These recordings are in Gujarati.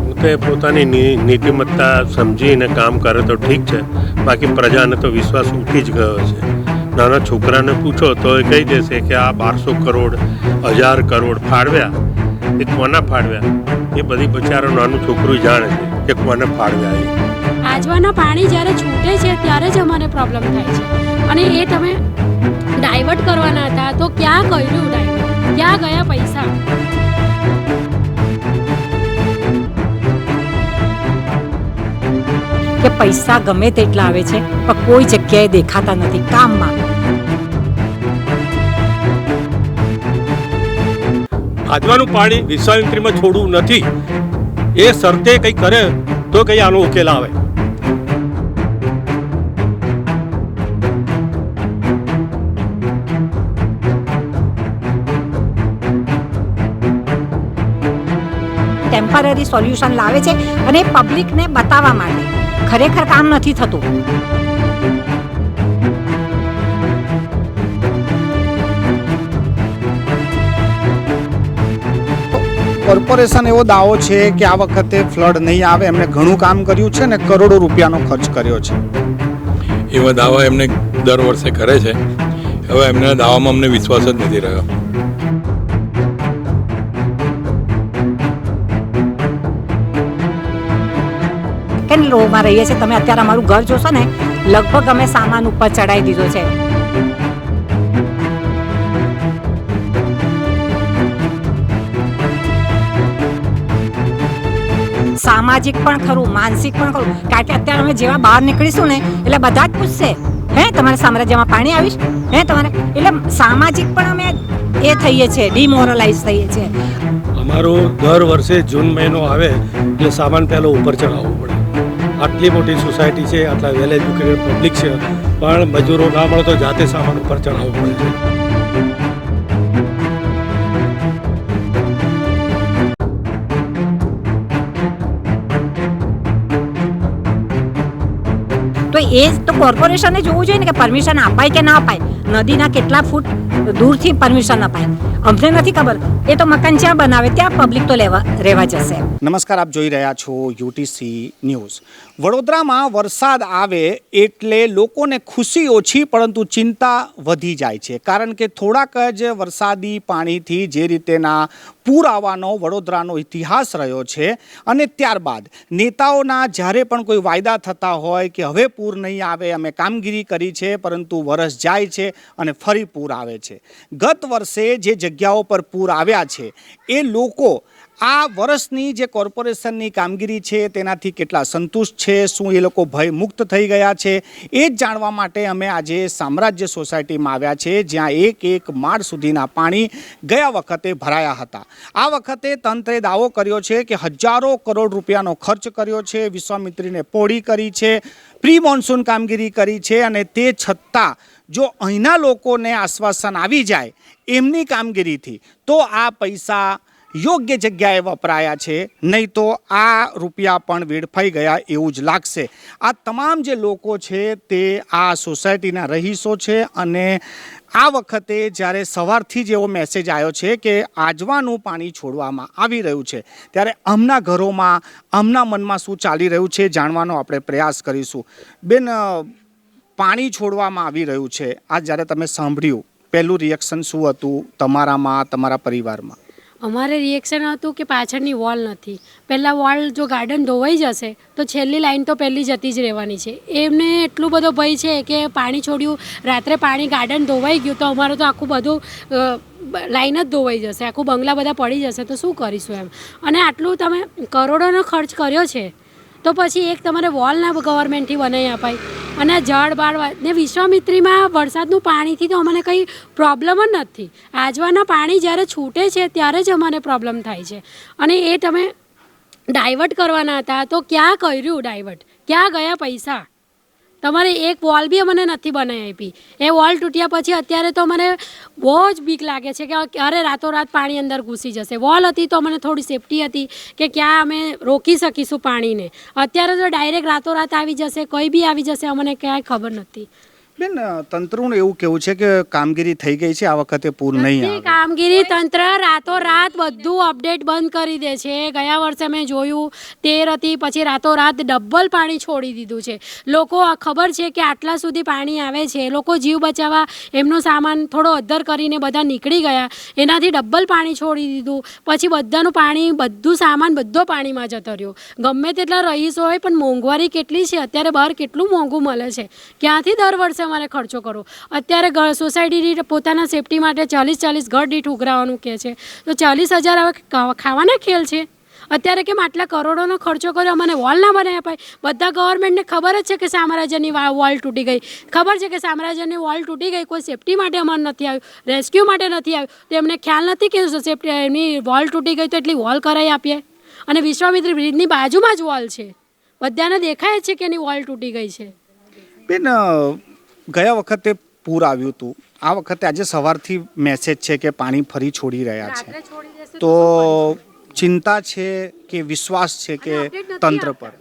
પોતે પોતાની નીતિમત્તા સમજીને કામ કરે તો ઠીક છે, બાકી પ્રજાને તો વિશ્વાસ ઉઠી જ ગયો છે. નાના છોકરાને પૂછો તો એ કહી દેશે કે આ 1200 કરોડ 1000 કરોડ ફાળવ્યા, એ કોના ફાળવ્યા એ બધી બચારો નાનું છોકરું જાણે છે કે કોને ફાળવ્યા. એ આજવાના પાણી જ્યારે છૂટે છે ત્યારે જ અમારે પ્રોબ્લેમ થાય છે, અને એ તમે ડાયવર્ટ કરવાના હતા તો ક્યાં કર્યું ડાયવર્ટ, ક્યાં ગયા પૈસા? કે પૈસા ગમે તેટલા આવે છે પણ કોઈ જગ્યાએ દેખાતા નથી કામમાં. આજવાનું પાણી વિશ્વામિત્રીમાં છોડવું નથી, એ શરતે કંઈ કરે તો કંઈ આનો ઉકેલ આવે. ટેમ્પરરી સોલ્યુશન લાવે છે અને પબ્લિકને બતાવવા માટે. ખરેખર કામ નથી થતું. કોર્પોરેશન એવો દાવો છે કે આ વખતે ફ્લડ નહીં આવે, એમણે ઘણું કામ કર્યું છે ને કરોડો રૂપિયાનો ખર્ચ કર્યો છે. એવા દાવા એમને દર વર્ષે કરે છે. હવે એમના દાવામાં અમને વિશ્વાસ જ નથી રહ્યો. કેમ લોમાં રહીએ છીએ તમે? અત્યારે અમારું ઘર જોશો ને, લગભગ અમે સામાન ઉપર ચડાવી દીધો છે. સામાજિક પણ ખરું, માનસિક પણ ખરું, કારણ કે અત્યારે અમે જેવા બહાર નીકળીશું ને એટલે બધા જ પૂછશે, હે તમારા સામ્રાજ્યમાં પાણી આવીશ, હે તમારે. એટલે સામાજિક પણ અમે એ થઈએ છીએ, ડિમોરલાઇઝ થઈએ છીએ. અમારું દર વર્ષે જૂન મહિનો આવે એટલે સામાન પહેલો ઉપર ચડાવવો પડે. આટલી મોટી સોસાયટી છે, આટલા વેલ એજ્યુકેટેડ પબ્લિક છે, પણ મજૂરો ના મળે તો જાતે સામાન ઉપર ચડાવવો પડે છે. તો એ તો કોર્પોરેશને જોવું જોઈએ ને કે પરમિશન અપાય કે ના અપાય. નદીના કેટલા ફૂટ દૂરથી પરમિશન અપાય અમને નથી ખબર. એ તો મકાન જ્યાં બનાવે ત્યાં પબ્લિક તો રહેવા જશે. નમસ્કાર, આપ જોઈ રહ્યા છો યુટીસી ન્યૂઝ. વડોદરામાં વરસાદ આવે એટલે લોકોને ખુશી ઓછી પરંતુ ચિંતા વધી જાય છે, કારણ કે થોડાક જ વરસાદી પાણીથી જે રીતેના પૂર આવવાનો વડોદરાનો ઇતિહાસ રહ્યો છે, અને ત્યારબાદ નેતાઓના જ્યારે પણ કોઈ વાયદા થતા હોય કે હવે પૂર નહીં આવે, અમે કામગીરી કરી છે, પરંતુ વરસ જાય છે અને ફરી પૂર આવે છે. ગત વર્ષે જે જગ્યાઓ પર પૂર આવ્યા છે એ લોકો આ વર્ષની જે કોર્પોરેશનની કામગીરી છે તેનાથી કેટલા સંતુષ્ટ છે, શું એ લોકો ભયમુક્ત થઈ ગયા છે, એ જ જાણવા માટે અમે આજે સામ્રાજ્ય સોસાયટીમાં આવ્યા છે, જ્યાં એક માળ સુધીના પાણી ગયા વખતે ભરાયા હતા. આ વખતે તંત્રે દાવો કર્યો છે કે હજારો કરોડ રૂપિયાનો ખર્ચ કર્યો છે, વિશ્વામિત્રીને પહોળી કરી છે, પ્રી મોન્સૂન કામગીરી કરી છે, અને તે છતાં જો અહીંના લોકોને આશ્વાસન આવી જાય એમની કામગીરીથી તો આ પૈસા યોગ્ય જગ્યાએ વપરાયા છે, નહીં તો આ રૂપિયા પણ વેડફાઈ ગયા એવું જ લાગશે. આ તમામ જે લોકો છે તે આ સોસાયટીના રહીશો છે, અને આ વખતે જ્યારે સવારથી જ એવો મેસેજ આવ્યો છે કે આજવાનું પાણી છોડવામાં આવી રહ્યું છે, ત્યારે આમના ઘરોમાં, આમના મનમાં શું ચાલી રહ્યું છે જાણવાનો આપણે પ્રયાસ કરીશું. બેન, પાણી છોડવામાં આવી રહ્યું છે, આ જ્યારે તમે સાંભળ્યું પહેલું રિએક્શન શું હતું તમારામાં, તમારા પરિવારમાં? અમારે રિએક્શન હતું કે પાછળની વોલ નથી. પહેલાં વોલ જો ગાર્ડન ધોવાઈ જશે તો છેલ્લી લાઈન તો પહેલી જતી જ રહેવાની છે. એમને એટલું બધો ભય છે કે પાણી છોડ્યું, રાત્રે પાણી ગાર્ડન ધોવાઈ ગયું તો અમારું તો આખું બધું લાઈન જ ધોવાઈ જશે, આખું બંગલા બધા પડી જશે, તો શું કરીશું એમ. અને આટલું તમે કરોડોનો ખર્ચ કર્યો છે તો પછી એક તમારે વોલ ના ગવર્મેન્ટથી બનાવી અપાય, અને જળ બાળ ને વિશ્વામિત્રીમાં વરસાદનું પાણીથી તો અમને કંઈ પ્રોબ્લેમ જ નથી. આજવાના પાણી જ્યારે છૂટે છે ત્યારે જ અમને પ્રોબ્લેમ થાય છે, અને એ તમે ડાયવર્ટ કરવાના હતા તો ક્યાં કર્યું ડાયવર્ટ, ક્યાં ગયા પૈસા? તમારે એક વોલ બી અમને નથી બનાવી આપી. એ વોલ તૂટ્યા પછી અત્યારે તો મને બહુ જ બીક લાગે છે કે ક્યારે રાતોરાત પાણી અંદર ઘૂસી જશે. વોલ હતી તો મને થોડી સેફટી હતી કે ક્યાં અમે રોકી શકીશું પાણીને. અત્યારે તો ડાયરેક્ટ રાતોરાત આવી જશે, કોઈ બી આવી જશે, અમને ક્યાંય ખબર નથી. બેન તંત્રનું એવું કેવું છે કે કામગીરી થઈ ગઈ છે, આ વખતે પૂર નહીં બધી આવે. કામગીરી તંત્ર રાતોરાત બધું અપડેટ બંધ કરી દે છે. ગયા વર્ષે મેં જોયું 13 હતી, પછી રાતોરાત ડબલ પાણી છોડી દીધું છે. લોકો આ ખબર છે કે આટલા સુધી પાણી આવે છે, લોકો જીવ બચાવવા એમનો સામાન થોડો અદ્ધર કરીને બધા નીકળી ગયા, એનાથી ડબલ પાણી છોડી દીધું. પછી બધાનું પાણી, બધું સામાન બધો પાણીમાં જતો રહ્યો. ગમે તેટલા રહીશો હોય, પણ મોંઘવારી કેટલી છે અત્યારે, બહાર કેટલું મોંઘું મળે છે, ક્યાંથી દર વર્ષે અમારે ખર્ચો કરો. અત્યારે સોસાયટી પોતાના સેફટી માટે 40 ઘર દીઠ ઉઘરાવાનું કહે છે, તો 40,000 હવે ખાવાના ખેલ છે. અત્યારે કેમ આટલા કરોડોનો ખર્ચો કર્યો, અમને વોલ ના બનાવી અપાય. બધા ગવર્મેન્ટને ખબર જ છે કે સામ્રાજ્યની વોલ તૂટી ગઈ, ખબર છે કે સામ્રાજ્યની વોલ તૂટી ગઈ, કોઈ સેફટી માટે અમારે નથી આવ્યું, રેસ્ક્યુ માટે નથી આવ્યું, તો એમને ખ્યાલ નથી કે સેફટી એની વોલ તૂટી ગઈ તો એટલી વોલ કરાવી આપીએ. અને વિશ્વામિત્રી બ્રિજની બાજુમાં જ વોલ છે, બધાને દેખાય છે કે એની વોલ તૂટી ગઈ છે. બેન ગયા વખતે પૂર આવ્યું હતું, આ વખતે આજે સવારથી મેસેજ છે કે પાણી ફરી છોડી રહ્યા છે, તો ચિંતા છે કે વિશ્વાસ છે કે તંત્ર પર?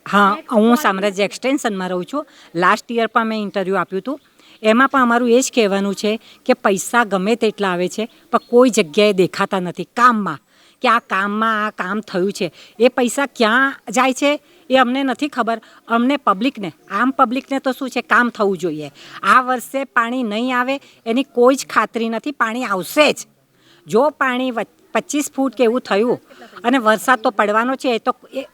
હા, હું સામ્રાજ્ય એક્સટેન્શનમાં રહું છું. લાસ્ટ યર પણ મેં ઇન્ટરવ્યૂ આપ્યું હતું. એમાં પણ અમારું એ જ કહેવાનું છે કે પૈસા ગમે તેટલા આવે છે, પણ કોઈ જગ્યાએ દેખાતા નથી કામમાં, કે આ કામમાં આ કામ થયું છે. એ પૈસા ક્યાં જાય છે એ અમને નથી ખબર. અમને પબ્લિકને, આમ પબ્લિકને તો શું છે, કામ થવું જોઈએ. આ વર્ષે પાણી નહીં આવે એની કોઈ જ ખાતરી નથી, પાણી આવશે જ. જો પાણી 25 ફૂટ કે એવું થયું અને વરસાદ તો પડવાનો છે, એ તો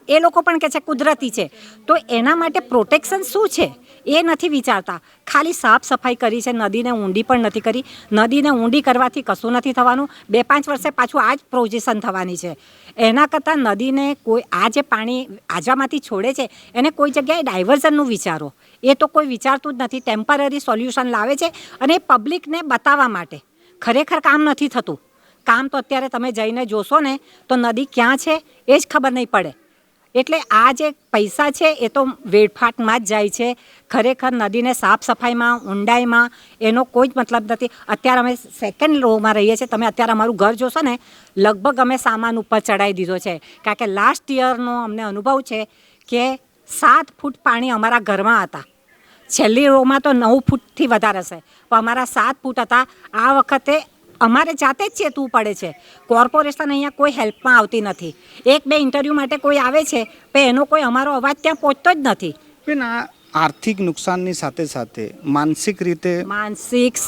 એ લોકો પણ કહે છે કુદરતી છે, તો એના માટે પ્રોટેક્શન શું છે એ નથી વિચારતા. ખાલી સાફ સફાઈ કરી છે, નદીને ઊંડી પણ નથી કરી. નદીને ઊંડી કરવાથી કશું નથી થવાનું, 2-5 વર્ષે પાછું આ જ પોઝિશન થવાની છે. એના કરતાં નદીને કોઈ આ જે પાણી આજામાંથી છોડે છે એને કોઈ જગ્યાએ ડાયવર્ઝનનું વિચારો. એ તો કોઈ વિચારતું જ નથી, ટેમ્પરરી સોલ્યુશન લાવે છે અને એ પબ્લિકને બતાવવા માટે. ખરેખર કામ નથી થતું. કામ તો અત્યારે તમે જઈને જોશો ને તો નદી ક્યાં છે એ જ ખબર નહીં પડે. એટલે આ જે પૈસા છે એ તો વેડફાટમાં જ જાય છે. ખરેખર નદીને સાફ સફાઈમાં, ઊંડાઈમાં એનો કોઈ જ મતલબ નથી. અત્યારે અમે 2nd રોમાં રહીએ છીએ. તમે અત્યારે અમારું ઘર જોશો ને, લગભગ અમે સામાન ઉપર ચડાવી દીધો છે, કારણ કે લાસ્ટ યરનો અમને અનુભવ છે કે 7 ફૂટ પાણી અમારા ઘરમાં હતા. છેલ્લી રોમાં તો 9 ફૂટથી વધારે હશે, પણ અમારા 7 ફૂટ હતા. આ વખતે અમારે જાતે જ ચેતવું પડે છે. કોર્પોરેશન અહીંયા કોઈ હેલ્પમાં આવતી નથી. 1-2 ઇન્ટરવ્યૂ માટે કોઈ આવે છે, પણ એનો કોઈ અમારો અવાજ ત્યાં પહોંચતો જ નથી. બેન આ આર્થિક નુકસાનની સાથે સાથે માનસિક રીતે, માનસિક,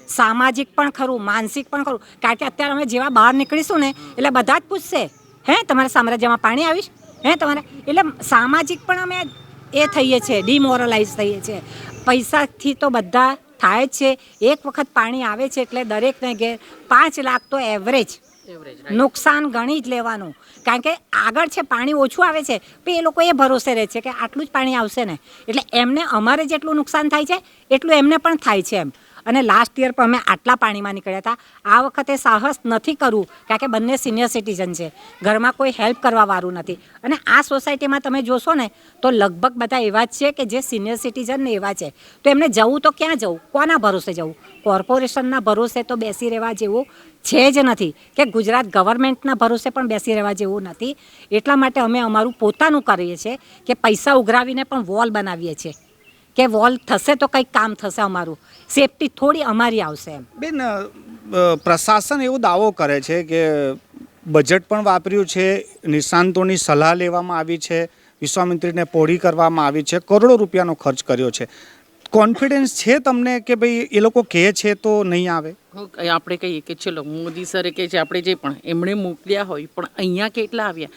સામાજિક પણ ખરું, માનસિક પણ ખરું. કારણ કે અત્યારે અમે જેવા બહાર નીકળીશું ને એટલે બધા જ પૂછશે, હે તમારા સામ્રાજ્યમાં પાણી આવીશ, હે તમારે. એટલે સામાજિક પણ અમે એ થઈએ છીએ, ડિમોરલાઇઝ થઈએ છીએ. પૈસાથી તો બધા થાય જ છે. એક વખત પાણી આવે છે એટલે દરેકને ઘેર 5 લાખ તો એવરેજ નુકસાન ગણી જ લેવાનું. કારણ કે આગળ છે પાણી ઓછું આવે છે, પણ એ લોકો એ ભરોસે રહે છે કે આટલું જ પાણી આવશે ને, એટલે એમને અમારે જેટલું નુકસાન થાય છે એટલું એમને પણ થાય છે એમ. અને લાસ્ટ યર પણ અમે આટલા પાણીમાં નીકળ્યા હતા. આ વખતે સાહસ નથી કરવું, કારણ કે બંને સિનિયર સિટીઝન છે, ઘરમાં કોઈ હેલ્પ કરવાવાળું નથી. અને આ સોસાયટીમાં તમે જોશો ને તો લગભગ બધા એવા જ છે કે જે સિનિયર સિટીઝન ને એવા છે. તો એમને જવું તો ક્યાં જવું, કોના ભરોસે જવું? કોર્પોરેશનના ભરોસે તો બેસી રહેવા જેવું છે જ નથી, કે ગુજરાત ગવર્મેન્ટના ભરોસે પણ બેસી રહેવા જેવું નથી. એટલા માટે અમે અમારું પોતાનું કરીએ છીએ કે પૈસા ઉઘરાવીને પણ વોલ બનાવીએ છીએ, કે વોલ થશે તો કંઈક કામ થશે, અમારું સેફટી થોડી અમારી આવશે એમ. બેન પ્રશાસન એવો દાવો કરે છે કે બજેટ પણ વાપર્યું છે, નિષ્ણાંતોની સલાહ લેવામાં આવી છે, વિશ્વામિત્રીને પહોળી કરવામાં આવી છે, કરોડો રૂપિયાનો ખર્ચ કર્યો છે. કોન્ફિડન્સ છે તમને કે ભાઈ એ લોકો કહે છે તો નહીં આવે? આપણે કહીએ કે ચલો મોદી સરે કહે છે, આપણે જે પણ એમણે મોકલ્યા હોય, પણ અહીંયા કેટલા આવ્યા?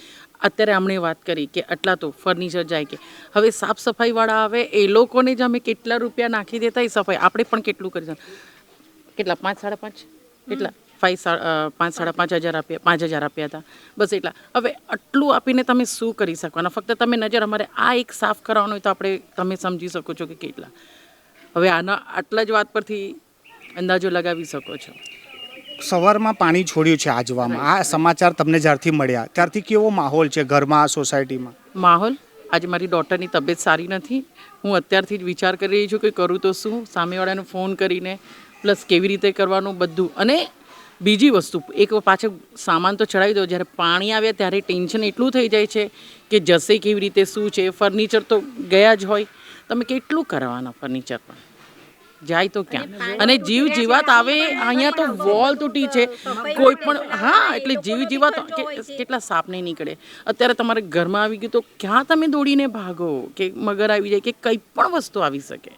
અત્યારે અમણે વાત કરી કે આટલા તો ફર્નિચર જાય, કે હવે સાફ સફાઈવાળા આવે એ લોકોને જ અમે કેટલા રૂપિયા નાખી દેતા એ સફાઈ આપણે પણ કેટલું કરી કેટલા 5-5.5 કેટલા 5-5.5 હજાર આપ્યા, 5,000 આપ્યા હતા બસ એટલા. હવે આટલું આપીને તમે શું કરી શકવાના? ફક્ત તમે નજર અમારે આ એક સાફ કરવાનો હોય તો આપણે તમે સમજી શકો છો કે કેટલા. હવે આના આટલા જ વાત પરથી અંદાજો લગાવી શકો છો. સવારમાં પાણી છોડ્યું છે આજવામાં, આ સમાચાર તમને જ્યારથી મળ્યા ત્યારથી કેવો માહોલ છે ઘરમાં, સોસાયટીમાં? માહોલ, આજે મારી ડોટરની તબિયત સારી નથી. હું અત્યારથી જ વિચાર કરી રહી છું કે કરું તો શું, સામેવાળાને ફોન કરીને, પ્લસ કેવી રીતે કરવાનું બધું. અને બીજી વસ્તુ, એક પાછળ સામાન તો ચડાવી દો, જ્યારે પાણી આવ્યા ત્યારે ટેન્શન એટલું થઈ જાય છે કે જશે કેવી રીતે, શું છે. ફર્નિચર તો ગયા જ હોય, તમે કેટલું કરવાના ફર્નિચર પણ જાય તો ક્યાં? અને જીવ જીવાત આવે અહીંયા તો વોલ તૂટી છે કોઈ પણ, હા એટલે જીવ જીવાત કેટલા સાપ નહીં નીકળે. અત્યારે તમારે ઘરમાં આવી ગયું તો ક્યાં તમે દોડીને ભાગો કે મગર આવી જાય કે કંઈ પણ વસ્તુ આવી શકે.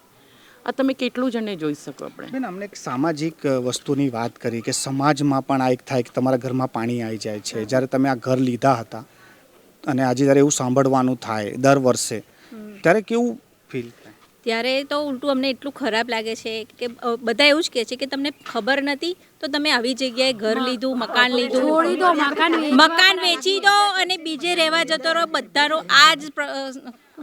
આ તમે કેટલું જણને જોઈ શકો આપણે. બેન, અમને એક સામાજિક વસ્તુની વાત કરી કે સમાજમાં પણ આ એક થાય કે તમારા ઘરમાં પાણી આવી જાય છે. જ્યારે તમે આ ઘર લીધા હતા અને આજે જ્યારે એવું સાંભળવાનું થાય દર વર્ષે, ત્યારે કેવું ફીલ થાય? ત્યારે તો ઉલટું અમને એટલું ખરાબ લાગે છે કે બધા એવું જ કહે છે કે તમને ખબર નથી તો તમે આવી જગ્યાએ ઘર લીધું, મકાન લીધું, છોડી દો, મકાન વેચી દો અને બીજે રહેવા જતો રહો. બધાનો આ જ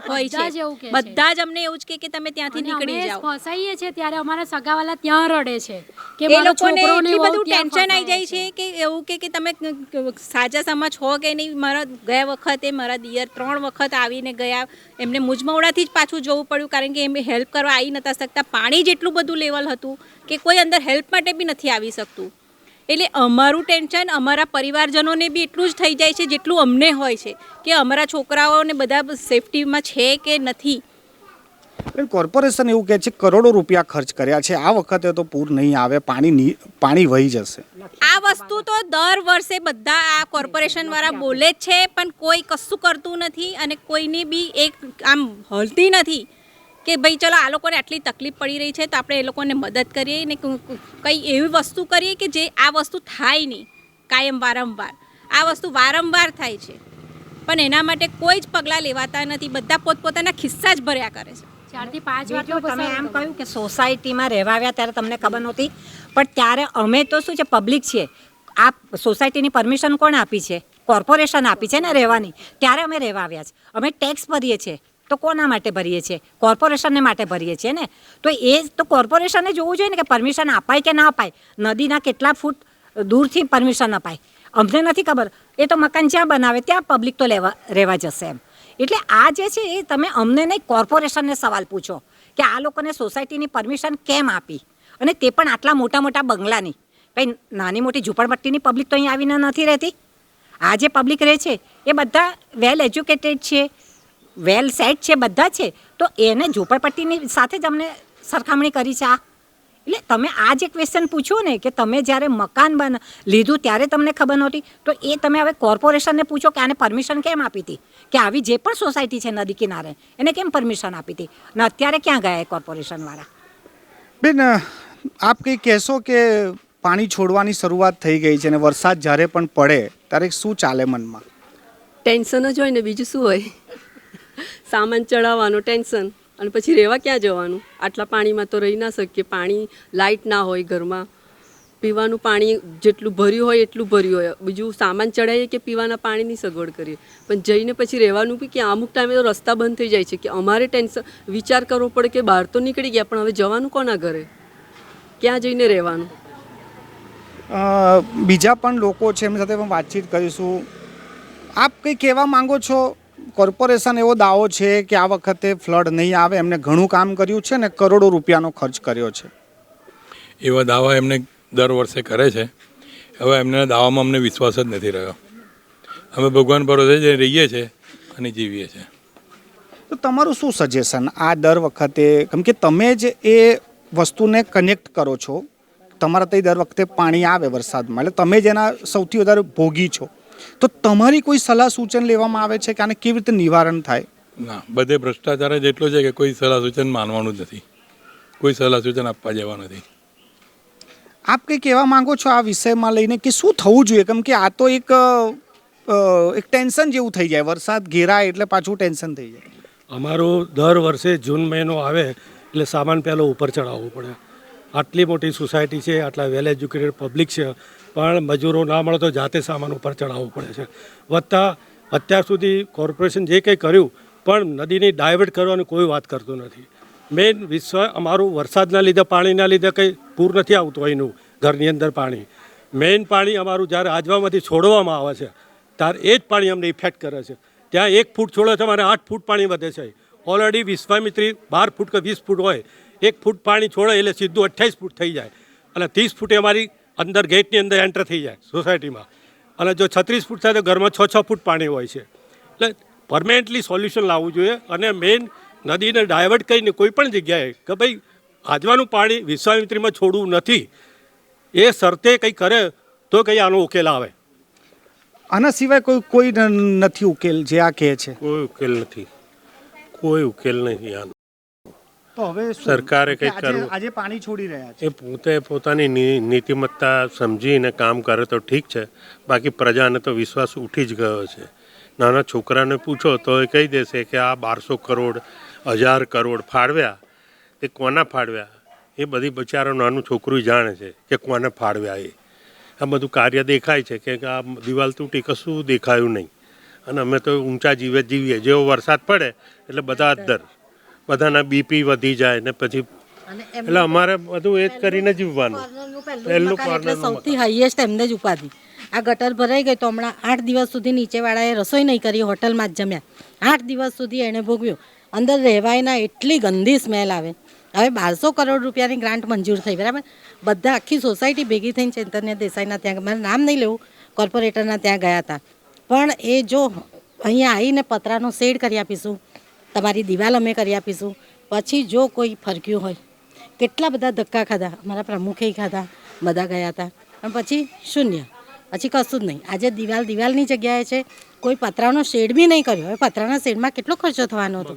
હોય બધા જ એવું કહે છે. છે. બધા જ અમને એવું જ કે તમે ત્યાંથી નીકળી જાઓ. ફસાઈએ છે ત્યારે અમારા સગાવાલા ત્યાં રડે છે કે એ મારો લોકોને છોકરો ને એટલી વહુ બધું ત્યાં ટેન્શન આવી ફસાય જાય છે કે એવું કે તમે સાચા સમા છો કે નહીં. મારા ગયા વખતે મારા દિયર 3 વખત આવીને ગયા, એમને મુજમવડાથી જ પાછું જોવું પડ્યું કારણ કે એમને હેલ્પ કરવા આવી નતા શકતા. પાણી જેટલું બધું લેવલ હતું કે કોઈ અંદર હેલ્પ માટે બી નથી આવી શકતું. એટલે અમારું ટેન્શન અમારા પરિવારજનોને બી એટલું જ થઈ જાય છે જેટલું અમને હોય છે કે અમારા છોકરાઓને બધા સેફટીમાં છે કે નથી. કોર્પોરેશન એવું કહે છે કરોડો રૂપિયા ખર્ચ કર્યા છે, આ વખતે તો પૂર નહીં આવે, પાણી વહી જશે. આ વસ્તુ તો દર વર્ષે બધા આ કોર્પોરેશન વાળા બોલે જ છે પણ કોઈ કશું કરતું નથી અને કોઈની બી એક આમ હલતી નથી કે ભાઈ ચલો આ લોકોને આટલી તકલીફ પડી રહી છે તો આપણે એ લોકોને મદદ કરીએ ને કંઈ એવી વસ્તુ કરીએ કે જે આ વસ્તુ થાય નહીં કાયમ વારંવાર. આ વસ્તુ વારંવાર થાય છે પણ એના માટે કોઈ જ પગલાં લેવાતા નથી. બધા પોતપોતાના ખિસ્સા જ ભર્યા કરે છે. 4 થી 5 વાર બીજું તમે એમ કહ્યું કે સોસાયટીમાં રહેવા આવ્યા ત્યારે તમને ખબર નહોતી, પણ ત્યારે અમે તો શું છે પબ્લિક છીએ. આ સોસાયટીની પરમિશન કોણે આપી છે? કોર્પોરેશન આપી છે ને રહેવાની. ત્યારે અમે રહેવા આવ્યા છે. અમે ટેક્સ ભરીએ છીએ તો કોના માટે ભરીએ છીએ? કોર્પોરેશનને માટે ભરીએ છીએ ને. તો એ તો કોર્પોરેશને જોવું જોઈએ ને કે પરમિશન અપાય કે ના અપાય. નદીના કેટલા ફૂટ દૂરથી પરમિશન અપાય અમને નથી ખબર. એ તો મકાન જ્યાં બનાવે ત્યાં પબ્લિક તો રહેવા જશે એમ. એટલે આ જે છે એ તમે અમને નહીં કોર્પોરેશનને સવાલ પૂછો કે આ લોકોને સોસાયટીની પરમિશન કેમ આપી, અને તે પણ આટલા મોટા મોટા બંગલાની. ભાઈ નાની મોટી ઝૂંપડપટ્ટીની પબ્લિક તો અહીં આવીને નથી રહેતી. આ જે પબ્લિક રહે છે એ બધા વેલ એજ્યુકેટેડ છે, વેલ સેટ છે, બધા છે. તો એને ઝૂંપડપટ્ટીની સાથે જ અમને સરખામણી કરી છે આ. એટલે તમે આ જે ક્વેશ્ચન પૂછ્યું ને કે તમે જ્યારે મકાન લીધું ત્યારે તમને ખબર નહોતી, તો એ તમે હવે કોર્પોરેશનને પૂછો કે આને પરમિશન કેમ આપી હતી, કે આવી જે પણ સોસાયટી છે નદી કિનારે એને કેમ પરમિશન આપી હતી, ને અત્યારે ક્યાં ગયા એ કોર્પોરેશનવાળા? બેન, આપ કંઈ કહેશો કે પાણી છોડવાની શરૂઆત થઈ ગઈ છે અને વરસાદ જ્યારે પણ પડે ત્યારે શું ચાલે મનમાં? ટેન્શન જ હોય ને, બીજું શું હોય. સામાન ચડાવવાનું ટેન્શન, અને પછી રહેવા ક્યાં જવાનું? આટલા પાણીમાં તો રહી ના શકીએ. પાણી લાઇટ ના હોય ઘરમાં, પીવાનું પાણી જેટલું ભર્યું હોય એટલું ભર્યું હોય. બીજું સામાન ચડાવીએ કે પીવાના પાણીની સગવડ કરીએ, પણ જઈને પછી રહેવાનું બી કે અમુક ટાઈમે તો રસ્તા બંધ થઈ જાય છે કે અમારે ટેન્શન વિચાર કરવો પડે કે બહાર તો નીકળી ગયા પણ હવે જવાનું કોના ઘરે, ક્યાં જઈને રહેવાનું? બીજા પણ લોકો છે એમની સાથે પણ વાતચીત કરીશું. આપ કંઈ કહેવા માંગો છો? કોર્પોરેશન એવો દાવો છે કે આ વખતે ફ્લડ નહીં આવે, એમને ઘણું કામ કર્યું છે ને કરોડો રૂપિયાનો ખર્ચ કર્યો છે. એવા દાવા એમને દર વર્ષે કરે છે. હવે એમના દાવામાં અમને વિશ્વાસ જ નથી રહ્યો. અમે ભગવાન ભરોસે જ રહીએ છીએ અને જીવીએ છીએ. તો તમારું શું સજેશન આ દર વખતે, કેમ કે તમે જ એ વસ્તુને કનેક્ટ કરો છો, તમારા ત્યાં દર વખતે પાણી આવે વરસાદમાં, એટલે તમે જ એના સૌથી વધારે ભોગી છો, તો તમારી કોઈ સલાહ સૂચન લેવામાં આવે છે કે આને કેવી રીતે નિવારણ થાય? ના, બધે ભ્રષ્ટાચાર જ એટલો છે કે કોઈ સલાહ સૂચન માનવાનું જ નથી, કોઈ સલાહ સૂચન આપવા જેવા નથી. આપ કંઈ કહેવા માંગો છો આ વિષયમાં લઈને કે શું થવું જોઈએ? કેમ કે આ તો એક ટેન્શન જેવું થઈ જાય, વરસાદ ઘેરાય એટલે પાછું ટેન્શન થઈ જાય. અમારું દર વર્ષે જૂન મહિનો આવે એટલે સામાન પહેલો ઉપર ચડાવવો પડે. આટલી મોટી સોસાયટી છે, આટલા વેલ એજ્યુકેટેડ પબ્લિક છે, પણ મજૂરો ના મળે તો જાતે સામાન ઉપર ચડાવવું પડે છે. વત્તા અત્યાર સુધી કોર્પોરેશન જે કંઈ કર્યું પણ નદીની ડાયવર્ટ કરવાની કોઈ વાત કરતું નથી. મેઇન અમારું વરસાદના લીધે, પાણીના લીધે કંઈ પૂર નથી આવતું અહીંનું ઘરની અંદર પાણી. મેઇન પાણી અમારું જ્યારે આજવામાંથી છોડવામાં આવે છે ત્યારે એ જ પાણી અમને ઇફેક્ટ કરે છે. ત્યાં 1 ફૂટ છોડે છે, અમારે 8 ફૂટ પાણી વધે છે. ઓલરેડી વિશ્વામિત્રી 12 ફૂટ કે 20 ફૂટ હોય, 1 ફૂટ પાણી છોડે એટલે સીધું 28 ફૂટ થઈ જાય, અને 30 ફૂટે અમારી અંદર ગેટની અંદર એન્ટર થઈ જાય સોસાયટીમાં. અને જો 36 ફૂટ થાય તો ઘરમાં 6 ફૂટ પાણી હોય છે. એટલે પરમેનન્ટલી સોલ્યુશન લાવવું જોઈએ. અને મેઇન નદીને ડાયવર્ટ કરીને કોઈ પણ જગ્યાએ કે ભાઈ આજવાનું પાણી વિશ્વામિત્રીમાં છોડવું નથી, એ શરતે કંઈ કરે તો કંઈ આનો ઉકેલ આવે. આના સિવાય કોઈ નથી ઉકેલ જે આ કહે છે? કોઈ ઉકેલ નથી, કોઈ ઉકેલ નથી આનો. તો હવે શું? સરકારે કંઈક આજે- કરવું. આજે પાણી છોડી રહ્યા છે. એ પોતે પોતાની નીતિમત્તા સમજીને કામ કરે તો ઠીક છે, બાકી પ્રજાને તો વિશ્વાસ ઉઠી જ ગયો છે. નાના છોકરાને પૂછો તો એ કહી દેશે કે આ 1200 કરોડ 1000 કરોડ ફાળવ્યા, તે કોના ફાળવ્યા એ બધી બચારો નાનું છોકરું જાણે છે કે કોને ફાળવ્યા. આ બધું કાર્ય દેખાય છે કે આ દિવાલ તૂટી, કશું દેખાયું નહીં. અને અમે તો ઊંચા જીવીએ, જેવો વરસાદ પડે એટલે બધા ડર, બધાના બીપી વધી જાય ને પછી એટલે અમારે બધું એ જ કરીને જીવવાનું. પહેલું કોર્નરનું સૌથી હાઈએસ્ટ એમને જ ઉપાધિ. આ ગટર ભરાઈ ગઈ તો હમણાં 8 દિવસ સુધી નીચેવાળાએ રસોઈ નહીં કરી, હોટલમાં જ જમ્યા. 8 દિવસ સુધી એણે ભોગવ્યું. અંદર રહેવાય ના, એટલી ગંદી સ્મેલ આવે. હવે 1200 કરોડ રૂપિયાની ગ્રાન્ટ મંજૂર થઈ, બરાબર. બધા આખી સોસાયટી ભેગી થઈને ચૈતન્ય દેસાઈના ત્યાં, મારે નામ નહીં લેવું, કોર્પોરેટરના ત્યાં ગયા હતા. પણ એ જો અહીંયા આવીને પતરાનો શેડ કરી આપીશું, તમારી દિવાલ અમે કરી આપીશું, પછી જો કોઈ ફરક્યું હોય, કેટલા બધા ધક્કા ખાધા, અમારા પ્રમુખે ખાધા, બધા ગયા હતા, પણ પછી શૂન્ય, પછી કશું જ નહીં. આજે દિવાલની જગ્યાએ છે, કોઈ પતરાનો શેડ બી નહીં કર્યો. હવે પતરાના શેડમાં કેટલો ખર્ચો થવાનો હતો?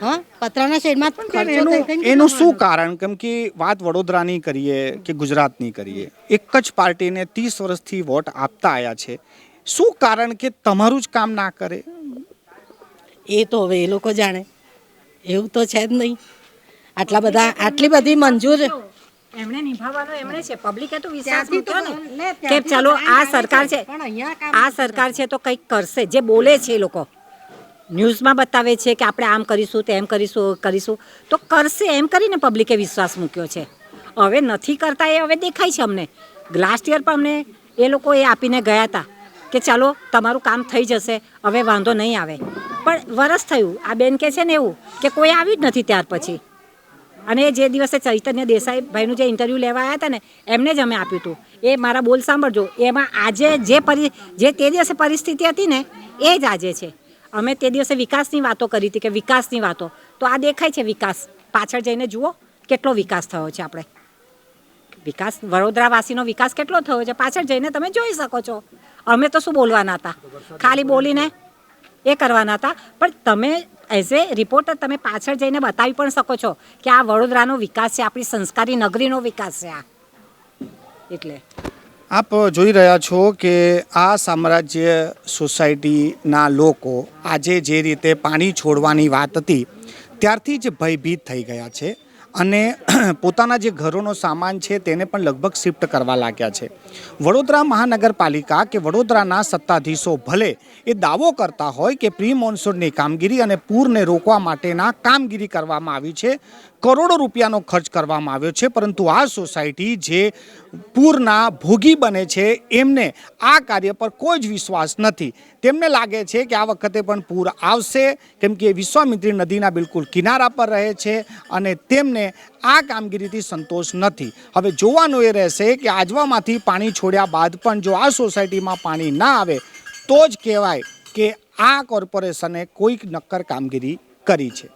હા, પતરાના શેડમાં પણ ખર્ચો થઈ થઈને એનું શું કારણ? કેમ કે વાત વડોદરાની કરીએ કે ગુજરાતની કરીએ, એક જ પાર્ટીને 30 વર્ષથી વોટ આપતા આવ્યા છે. શું કારણ કે તમારું જ કામ ના કરે? એ તો હવે એ લોકો જાણે, એવું તો છે જ નહીં. આટલી બધી મંજૂર એમણે નિભાવવાનો એમણે છે. પબ્લિકે તો વિશ્વાસ મૂક્યો ને કે ચલો આ સરકાર છે, આ સરકાર છે તો કંઈક કરશે. જે બોલે છે એ લોકો ન્યૂઝમાં બતાવે છે કે આપણે આમ કરીશું, તેમ કરીશું તો કરશે એમ કરીને પબ્લિકે વિશ્વાસ મૂક્યો છે. હવે નથી કરતા એ હવે દેખાય છે અમને. લાસ્ટ યર પણ અમને એ લોકો એ આપીને ગયા હતા કે ચાલો તમારું કામ થઈ જશે, હવે વાંધો નહીં આવે. પણ વરસ થયું, આ બેન કે છે ને એવું કે કોઈ આવ્યું જ નથી ત્યાર પછી. અને જે દિવસે ચૈતન્ય દેસાઈ ભાઈનું જે ઇન્ટરવ્યૂ લેવા આવ્યા હતા ને, એમને જ અમે આપ્યું હતું. એ મારા બોલ સાંભળજો, એમાં આજે જે તે દિવસે પરિસ્થિતિ હતી ને એ જ આજે છે. અમે તે દિવસે વિકાસની વાતો કરી હતી કે વિકાસની વાતો, તો આ દેખાય છે વિકાસ. પાછળ જઈને જુઓ કેટલો વિકાસ થયો છે. આપણે વિકાસ, વડોદરાવાસીનો વિકાસ કેટલો થયો છે પાછળ જઈને તમે જોઈ શકો છો. અમે તો શું બોલવાના હતા, ખાલી બોલીને એ કરવાના હતા. પણ તમે એઝ એ રિપોર્ટર તમે પાછળ જઈને બતાવી પણ શકો છો કે આ વડોદરાનો વિકાસ છે, આપણી સંસ્કારી નગરીનો વિકાસ છે આ. એટલે આપ જોઈ રહ્યા છો કે આ સામ્રાજ્ય સોસાયટીના લોકો આજે જે રીતે પાણી છોડવાની વાત હતી ત્યારથી જ ભયભીત થઈ ગયા છે અને પોતાના જે ઘરોનો સામાન છે તેને પણ લગભગ શિફ્ટ કરવા લાગ્યા છે. વડોદરા મહાનગરપાલિકા કે વડોદરાના સત્તાધીશો ભલે એ દાવો કરતા હોય કે પ્રી મોન્સૂનની કામગીરી અને પૂરને રોકવા માટેના કામગીરી કરવામાં આવી છે, કરોડો રૂપિયાનો ખર્ચ કરવામાં આવ્યો છે, પરંતુ આ સોસાયટી જે પૂરના ભોગી બને છે એમને આ કાર્ય પર કોઈ જ વિશ્વાસ નથી. તેમને લાગે છે કે આ વખતે પણ પૂર આવશે, કેમ કે વિશ્વામિત્રી નદીના બિલકુલ કિનારા પર રહે છે અને તેમને આ કામગીરીથી સંતોષ નથી. હવે જોવાનું એ રહેશે કે આજવામાંથી પાણી છોડ્યા બાદ પણ જો આ સોસાયટીમાં પાણી ના આવે તો જ કહેવાય કે આ કોર્પોરેશને કોઈક નક્કર કામગીરી કરી છે.